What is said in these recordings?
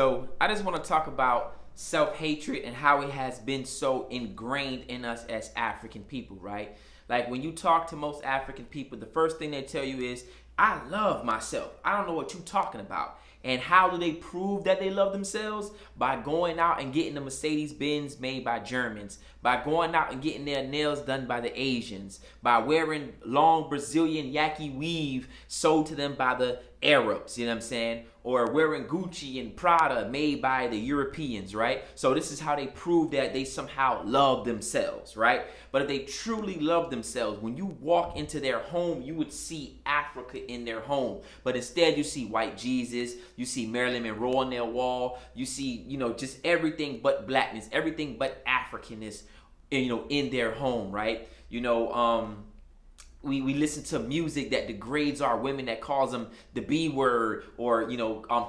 So I just want to talk about self-hatred and how it has been so ingrained in us as African people, right? Like when you talk to most African people, the first thing they tell you is, I love myself. I don't know what you're talking about. And how do they prove that they love themselves? By going out and getting the Mercedes Benz made by Germans, by going out and getting their nails done by the Asians, by wearing long Brazilian yaki weave sold to them by the Arabs, you know what I'm saying? Or wearing Gucci and Prada made by the Europeans, right? So this is how they prove that they somehow love themselves, right? But if they truly love themselves, when you walk into their home, you would see Africa in their home. But instead you see white Jesus, you see Marilyn Monroe on their wall, you see, just everything but blackness, everything but Africanness, in their home, right? We listen to music that degrades our women, that calls them the B word, or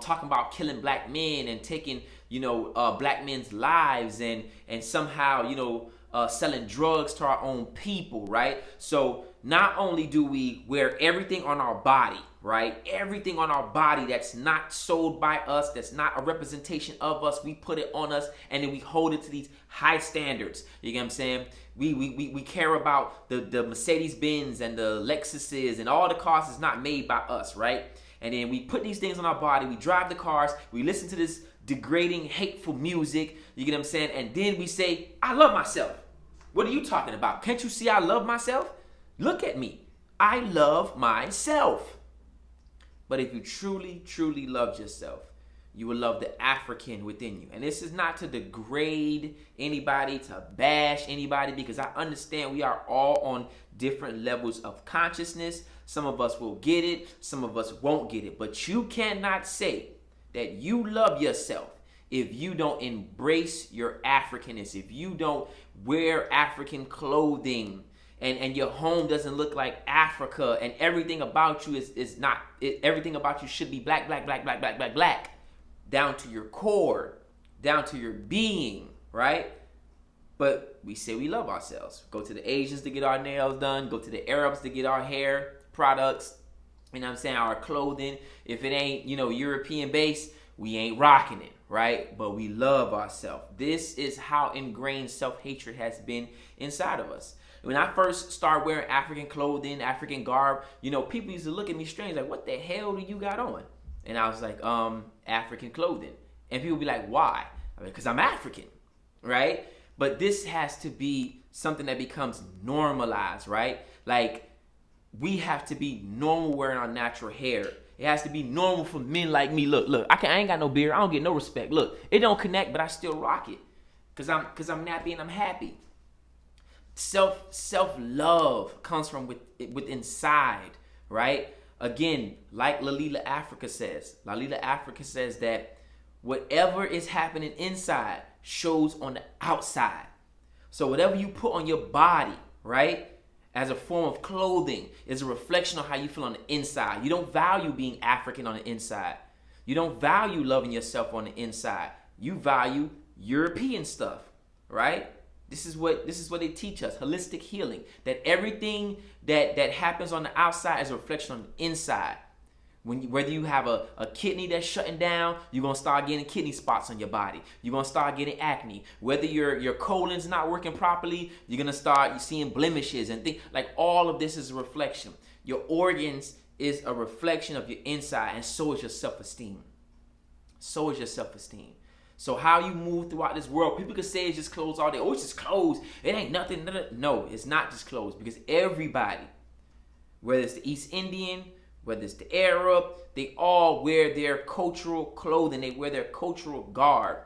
talking about killing black men and taking black men's lives, and somehow selling drugs to our own people, right? So not only do we wear everything on our body, right? Everything on our body that's not sold by us, that's not a representation of us, we put it on us, and then we hold it to these high standards. You get what I'm saying? We care about the Mercedes Benz and the Lexuses and all the cars that's not made by us, right? And then we put these things on our body, we drive the cars, we listen to this degrading, hateful music, you get what I'm saying? And then we say, I love myself. What are you talking about? Can't you see I love myself? Look at me. I love myself. But if you truly, truly loved yourself, you will love the African within you. And this is not to degrade anybody, to bash anybody, because I understand we are all on different levels of consciousness. Some of us will get it, some of us won't get it. But you cannot say that you love yourself if you don't embrace your Africanness, if you don't wear African clothing, and your home doesn't look like Africa, and everything about you is not, everything about you should be black, black, black, black, black, black, black, down to your core, down to your being, right? But we say we love ourselves. Go to the Asians to get our nails done, go to the Arabs to get our hair products, our clothing. If it ain't, European based, we ain't rocking it, right? But we love ourselves. This is how ingrained self-hatred has been inside of us. When I first started wearing African clothing, African garb, people used to look at me strange, like, what the hell do you got on? And I was like, African clothing. And people be like, why? Because I'm African, right? But this has to be something that becomes normalized, right? Like, we have to be normal wearing our natural hair. It has to be normal for men like me. Look, I ain't got no beard. I don't get no respect. Look, it don't connect, but I still rock it. Cause I'm nappy and I'm happy. Self-love comes from with inside, right? Again, like Lalila Africa says that whatever is happening inside shows on the outside. So whatever you put on your body, right, as a form of clothing is a reflection of how you feel on the inside. You don't value being African on the inside. You don't value loving yourself on the inside. You value European stuff, right? This is what they teach us, holistic healing, that everything that happens on the outside is a reflection on the inside. Whether you have a kidney that's shutting down, you're going to start getting kidney spots on your body. You're going to start getting acne. Whether your colon's not working properly, you're going to start seeing blemishes and things. Like, all of this is a reflection. Your organs is a reflection of your inside, and so is your self-esteem. So is your self-esteem. So how you move throughout this world, people can say it's just clothes all day. Oh, it's just clothes. It ain't nothing. No, it's not just clothes, because everybody, whether it's the East Indian, whether it's the Arab, they all wear their cultural clothing. They wear their cultural garb.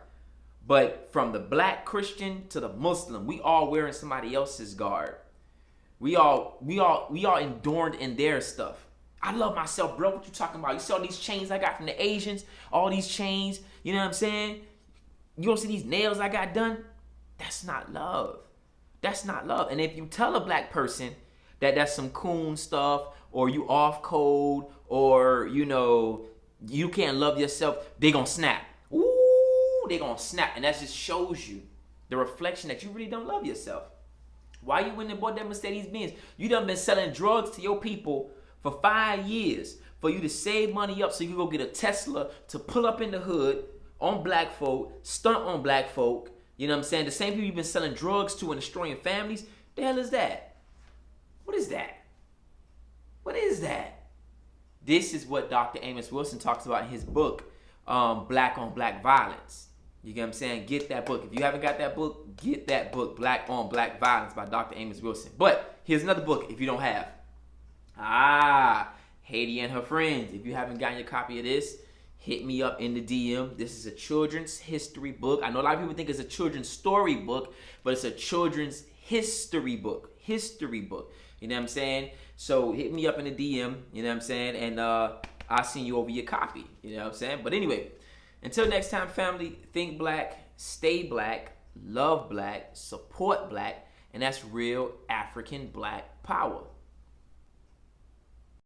But from the black Christian to the Muslim, we all wearing somebody else's garb. We all adorned in their stuff. I love myself, bro. What you talking about? You see all these chains I got from the Asians? All these chains, you know what I'm saying? You don't see these nails I got done? That's not love. That's not love. And if you tell a black person that that's some coon stuff, or you off code, or you can't love yourself, they gonna snap. Ooh, they gonna snap. And that just shows you the reflection that you really don't love yourself. Why you went and bought that Mercedes Benz? You done been selling drugs to your people for 5 years for you to save money up so you can go get a Tesla to pull up in the hood, on black folk, stunt on black folk. You know what I'm saying? The same people you've been selling drugs to and destroying families. The hell is that? What is that? What is that? This is what Dr. Amos Wilson talks about in his book, Black on Black Violence. You get what I'm saying? Get that book. If you haven't got that book, get that book, Black on Black Violence by Dr. Amos Wilson. But here's another book if you don't have. Haiti and Her Friends. If you haven't gotten your copy of this, hit me up in the DM. This is a children's history book. I know a lot of people think it's a children's story book, but it's a children's history book. History book. You know what I'm saying? So hit me up in the DM, you know what I'm saying? And I'll send you over your copy. You know what I'm saying? But anyway, until next time, family, think black, stay black, love black, support black, and that's real African black power.